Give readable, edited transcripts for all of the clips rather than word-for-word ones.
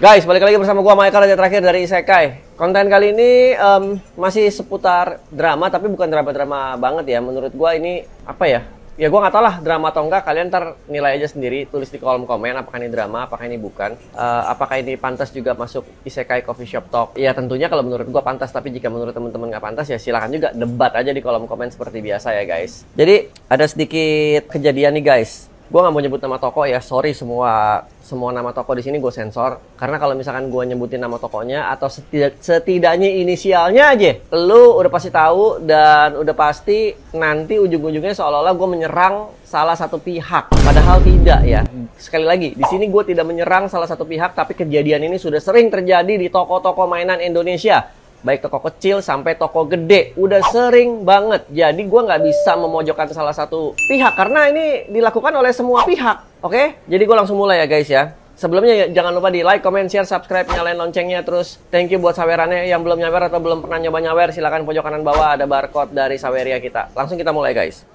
Guys, balik lagi bersama gua Michael, raja terakhir dari Isekai. Konten kali ini masih seputar drama, tapi bukan drama-drama banget ya. Menurut gua ini apa ya? Ya gua nggak tahu lah drama atau enggak. Kalian ntar nilai aja sendiri, tulis di kolom komen apakah ini drama, apakah ini bukan. Apakah ini pantas juga masuk Isekai Coffee Shop Talk? Ya tentunya kalau menurut gua pantas, tapi jika menurut teman-teman nggak pantas ya silakan juga debat aja di kolom komen seperti biasa ya guys. Jadi ada sedikit kejadian nih guys. Gue nggak mau nyebut nama toko ya, sorry semua nama toko di sini gue sensor. Karena kalau misalkan gue nyebutin nama tokonya atau setidaknya inisialnya aja, lu udah pasti tahu dan udah pasti nanti ujung-ujungnya seolah-olah gue menyerang salah satu pihak. Padahal tidak ya. Sekali lagi, di sini gue tidak menyerang salah satu pihak, tapi kejadian ini sudah sering terjadi di toko-toko mainan Indonesia. Baik toko kecil sampai toko gede, udah sering banget. Jadi gue nggak bisa memojokkan salah satu pihak karena ini dilakukan oleh semua pihak. Oke? Jadi gue langsung mulai ya guys ya. Sebelumnya jangan lupa di like, comment, share, subscribe, nyalain loncengnya. Terus thank you buat sawerannya yang belum nyawer atau belum pernah nyoba nyawer. Silahkan pojok kanan bawah ada barcode dari saweria kita. Langsung kita mulai guys.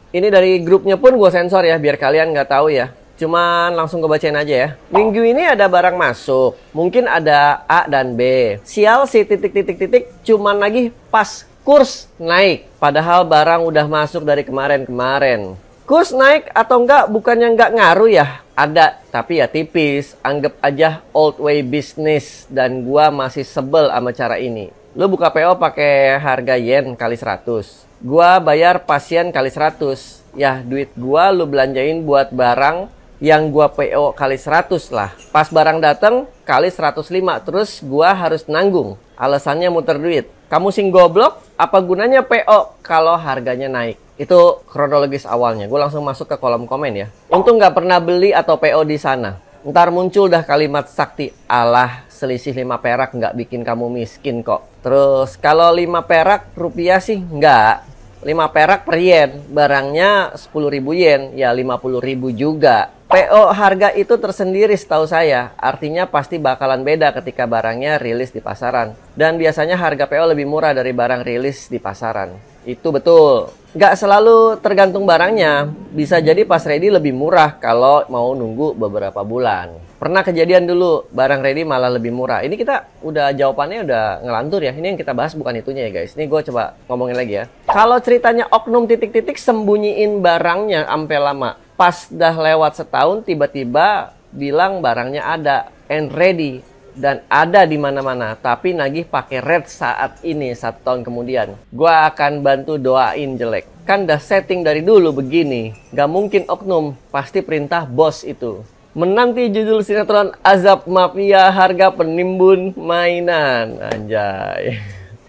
Ini dari grupnya pun gue sensor ya biar kalian nggak tahu ya. Cuman langsung gue bacain aja ya. Minggu ini ada barang masuk. Mungkin ada A dan B. Sial si titik-titik-titik cuman lagi pas kurs naik. Padahal barang udah masuk dari kemarin-kemarin. Kurs naik atau enggak bukannya enggak ngaruh ya? Ada, tapi ya tipis. Anggap aja old way business. Dan gua masih sebel sama cara ini. Lu buka PO pakai harga yen kali 100. Gua bayar pasien kali 100. Ya duit gua lu belanjain buat barang yang gua PO kali 100 lah. Pas barang dateng kali 105. Terus gua harus nanggung. Alasannya muter duit. Kamu sing goblok, apa gunanya PO kalau harganya naik? Itu kronologis awalnya. Gue langsung masuk ke kolom komen ya. Untung nggak pernah beli atau PO di sana. Ntar muncul dah kalimat sakti. Alah, selisih 5 perak nggak bikin kamu miskin kok. Terus kalau 5 perak rupiah sih nggak. 5 perak per yen, barangnya 10.000 yen, ya 50.000 juga. PO harga itu tersendiri setahu saya, artinya pasti bakalan beda ketika barangnya rilis di pasaran. Dan biasanya harga PO lebih murah dari barang rilis di pasaran. Itu betul. Nggak selalu tergantung barangnya, bisa jadi pas ready lebih murah kalau mau nunggu beberapa bulan. Pernah kejadian dulu, barang ready malah lebih murah. Ini kita udah jawabannya udah ngelantur ya. Ini yang kita bahas bukan itunya ya guys. Ini gue coba ngomongin lagi ya. Kalau ceritanya oknum titik-titik sembunyiin barangnya sampai lama. Pas dah lewat setahun tiba-tiba bilang barangnya ada and ready. Dan ada di mana-mana, tapi nagih pakai red saat ini 1 tahun kemudian. Gua akan bantu doain jelek. Kan dah setting dari dulu begini. Gak mungkin oknum, pasti perintah bos itu. Menanti judul sinetron Azab Mafia Harga Penimbun Mainan. Anjay.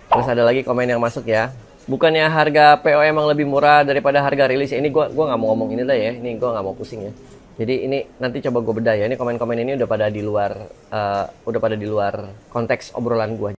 Terus ada lagi komen yang masuk ya. Bukannya harga PO emang lebih murah daripada harga rilis? Ini gua nggak mau ngomong ini lah ya. Ini gua nggak mau pusing ya. Jadi ini nanti coba gue bedah ya. Ini komen-komen ini udah pada di luar konteks obrolan gue.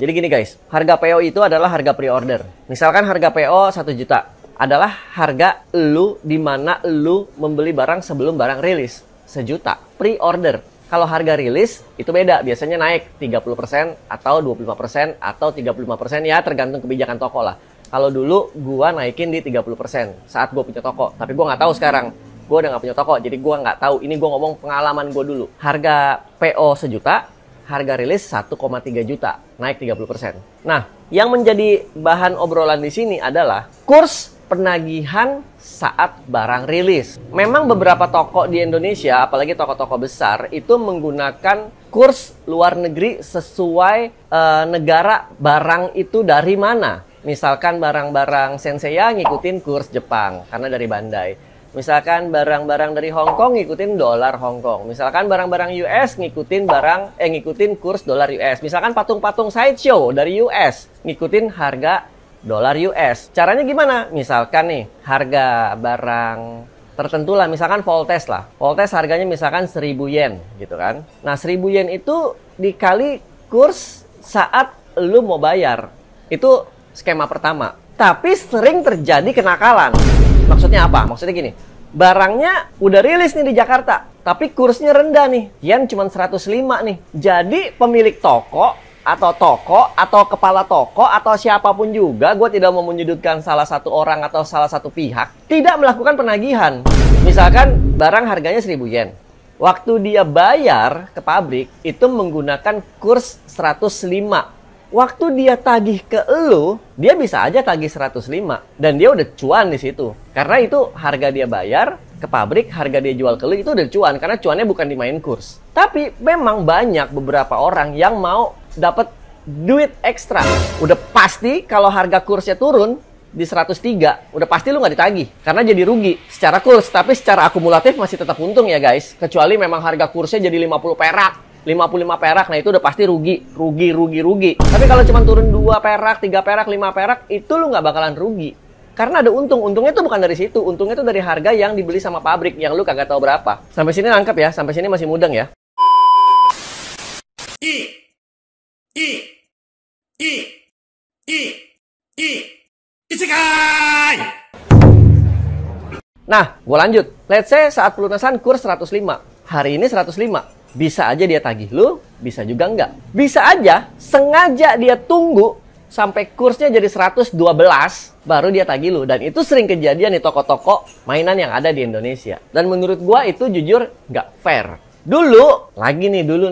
Jadi gini guys, harga PO itu adalah harga pre-order. Misalkan harga PO 1 juta adalah harga lu di mana lu membeli barang sebelum barang rilis. 1 juta pre-order. Kalau harga rilis itu beda, biasanya naik 30% atau 25% atau 35% ya tergantung kebijakan toko lah. Kalau dulu gua naikin di 30% saat gua punya toko. Tapi gua nggak tahu sekarang. Gua udah nggak punya toko, jadi gua nggak tahu. Ini gua ngomong pengalaman gua dulu. Harga PO 1 juta, harga rilis 1,3 juta, naik 30%. Nah, yang menjadi bahan obrolan di sini adalah kurs penagihan saat barang rilis. Memang beberapa toko di Indonesia, apalagi toko-toko besar, itu menggunakan kurs luar negeri sesuai negara barang itu dari mana. Misalkan barang-barang Senseiya ngikutin kurs Jepang karena dari Bandai. Misalkan barang-barang dari Hong Kong ngikutin dolar Hong Kong. Misalkan barang-barang US ngikutin kurs dolar US. Misalkan patung-patung sideshow dari US ngikutin harga dolar US. Caranya gimana? Misalkan nih harga barang tertentu lah, misalkan Voltes lah. Voltes harganya misalkan 1.000 yen gitu kan. Nah 1.000 yen itu dikali kurs saat lu mau bayar. Itu skema pertama. Tapi sering terjadi kenakalan. Maksudnya apa? Maksudnya gini. Barangnya udah rilis nih di Jakarta. Tapi kursnya rendah nih. Yen cuma 105 nih. Jadi pemilik toko atau toko, atau kepala toko, atau siapapun juga, gue tidak mau menyudutkan salah satu orang atau salah satu pihak, tidak melakukan penagihan. Misalkan barang harganya 1.000 yen. Waktu dia bayar ke pabrik, itu menggunakan kurs 105. Waktu dia tagih ke elu, dia bisa aja tagih 105. Dan dia udah cuan di situ. Karena itu harga dia bayar ke pabrik, harga dia jual ke elu, itu udah cuan. Karena cuannya bukan di main kurs. Tapi memang banyak beberapa orang yang mau dapat duit ekstra. Udah pasti kalau harga kursnya turun di 103, udah pasti lu nggak ditagih. Karena jadi rugi secara kurs. Tapi secara akumulatif masih tetap untung ya guys. Kecuali memang harga kursnya jadi 50 perak. 55 perak, nah itu udah pasti rugi. Tapi kalau cuma turun 2 perak, 3 perak, 5 perak, itu lu nggak bakalan rugi. Karena ada untung. Untungnya itu bukan dari situ. Untungnya itu dari harga yang dibeli sama pabrik, yang lu kagak tahu berapa. Sampai sini nangkep ya, sampai sini masih mudeng ya. Isekai! Nah, gue lanjut. Let's say saat pelunasan kurs 105. Hari ini 105. Bisa aja dia tagih lu, bisa juga enggak. Bisa aja sengaja dia tunggu sampai kursnya jadi 112 baru dia tagih lu. Dan itu sering kejadian di toko-toko mainan yang ada di Indonesia. Dan menurut gua itu jujur nggak fair. Dulu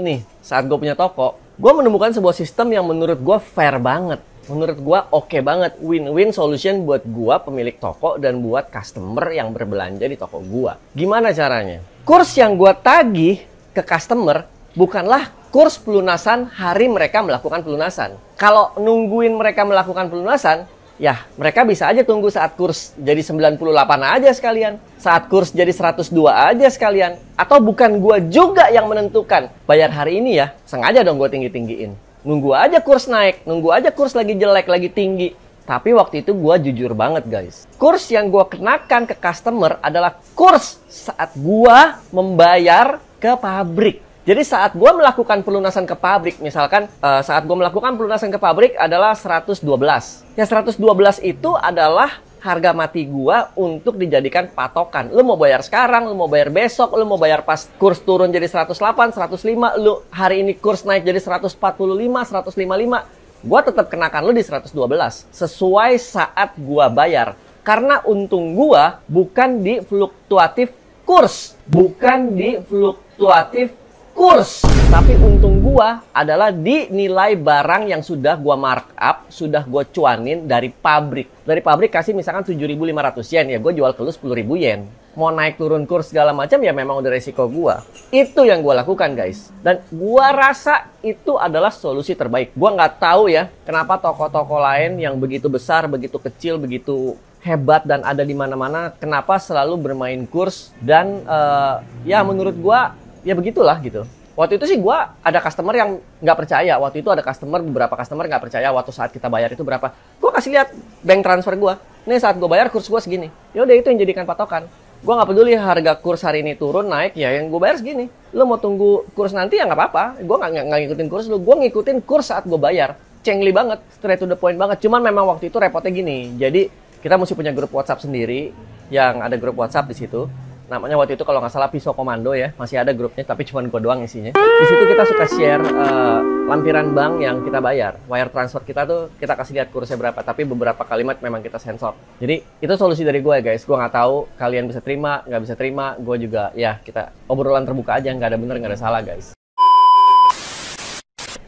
nih, saat gue punya toko, gue menemukan sebuah sistem yang menurut gua fair banget. Menurut gua oke banget, win-win solution buat gua pemilik toko dan buat customer yang berbelanja di toko gua. Gimana caranya? Kurs yang gua tagih ke customer bukanlah kurs pelunasan hari mereka melakukan pelunasan. Kalau nungguin mereka melakukan pelunasan, ya mereka bisa aja tunggu saat kurs jadi 98 aja sekalian. Saat kurs jadi 102 aja sekalian. Atau bukan gua juga yang menentukan. Bayar hari ini ya, sengaja dong gua tinggi-tinggiin. Nunggu aja kurs naik, nunggu aja kurs lagi jelek, lagi tinggi. Tapi waktu itu gua jujur banget guys. Kurs yang gua kenakan ke customer adalah kurs saat gua membayar ke pabrik. Jadi saat gue melakukan pelunasan ke pabrik, misalkan saat gue melakukan pelunasan ke pabrik adalah 112. Ya 112 itu adalah harga mati gue untuk dijadikan patokan. Lu mau bayar sekarang, lu mau bayar besok, lu mau bayar pas kurs turun jadi 108, 105, lu hari ini kurs naik jadi 145, 155, gue tetap kenakan lu di 112 sesuai saat gue bayar. Karena untung gue bukan di fluktuatif kurs, tapi untung gua adalah di nilai barang yang sudah gua markup, sudah gua cuanin dari pabrik. Dari pabrik kasih misalkan 7.500 yen, ya gua jual ke lu 10.000 yen. Mau naik turun kurs segala macam ya memang udah resiko gua. Itu yang gua lakukan guys. Dan gua rasa itu adalah solusi terbaik. Gua nggak tahu ya kenapa toko-toko lain yang begitu besar, begitu kecil, begitu hebat dan ada di mana-mana, kenapa selalu bermain kurs dan ya menurut gua ya begitulah gitu. Waktu itu sih gua ada customer yang nggak percaya. Waktu itu ada beberapa customer nggak percaya waktu saat kita bayar itu berapa. Gua kasih lihat bank transfer gua. Nih saat gua bayar kurs gua segini. Ya udah itu yang jadikan patokan. Gua nggak peduli harga kurs hari ini turun naik ya yang gua bayar segini. Lu mau tunggu kurs nanti ya nggak apa-apa. Gua nggak ngikutin kurs lu. Gua ngikutin kurs saat gua bayar. Cengli banget, straight to the point banget. Cuman memang waktu itu repotnya gini. Jadi kita mesti punya grup WhatsApp sendiri, yang ada grup WhatsApp di situ. Namanya waktu itu kalau nggak salah Pisau Komando ya, masih ada grupnya, tapi cuma gua doang isinya. Di situ kita suka share lampiran bank yang kita bayar. Wire transfer kita tuh kita kasih lihat kursnya berapa, tapi beberapa kalimat memang kita sensor. Jadi itu solusi dari gue ya guys. Gue nggak tahu kalian bisa terima, nggak bisa terima. Gue juga ya kita obrolan terbuka aja, nggak ada bener, nggak ada salah guys.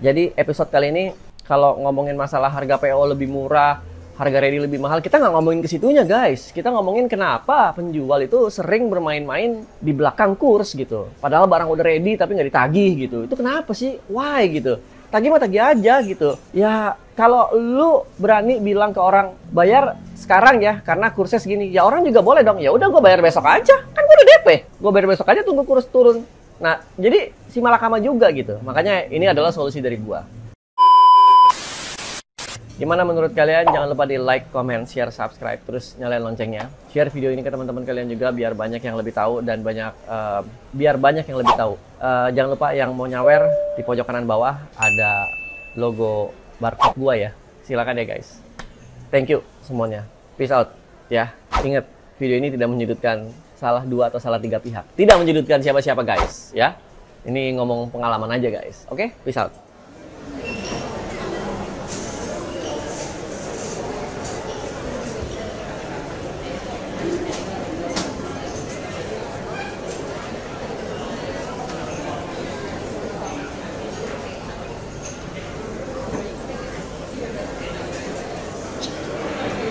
Jadi episode kali ini kalau ngomongin masalah harga PO lebih murah, harga ready lebih mahal, kita nggak ngomongin ke situnya guys. Kita ngomongin kenapa penjual itu sering bermain-main di belakang kurs gitu. Padahal barang udah ready tapi nggak ditagih gitu. Itu kenapa sih? Why gitu? Tagih mah tagih aja gitu. Ya kalau lu berani bilang ke orang bayar sekarang ya karena kursnya segini, ya orang juga boleh dong. Ya udah gue bayar besok aja. Kan gue udah DP. Gue bayar besok aja tunggu kurs turun. Nah jadi si malakama juga gitu. Makanya ini adalah solusi dari gua. Gimana menurut kalian? Jangan lupa di like, comment, share, subscribe, terus nyalain loncengnya. Share video ini ke teman-teman kalian juga biar banyak yang lebih tahu dan biar banyak yang lebih tahu. Jangan lupa yang mau nyawer di pojok kanan bawah ada logo barcode gua ya. Silakan ya guys. Thank you semuanya. Peace out ya. Ingat, video ini tidak menyudutkan salah dua atau salah tiga pihak. Tidak menyudutkan siapa-siapa guys ya. Ini ngomong pengalaman aja guys. Oke? Peace out.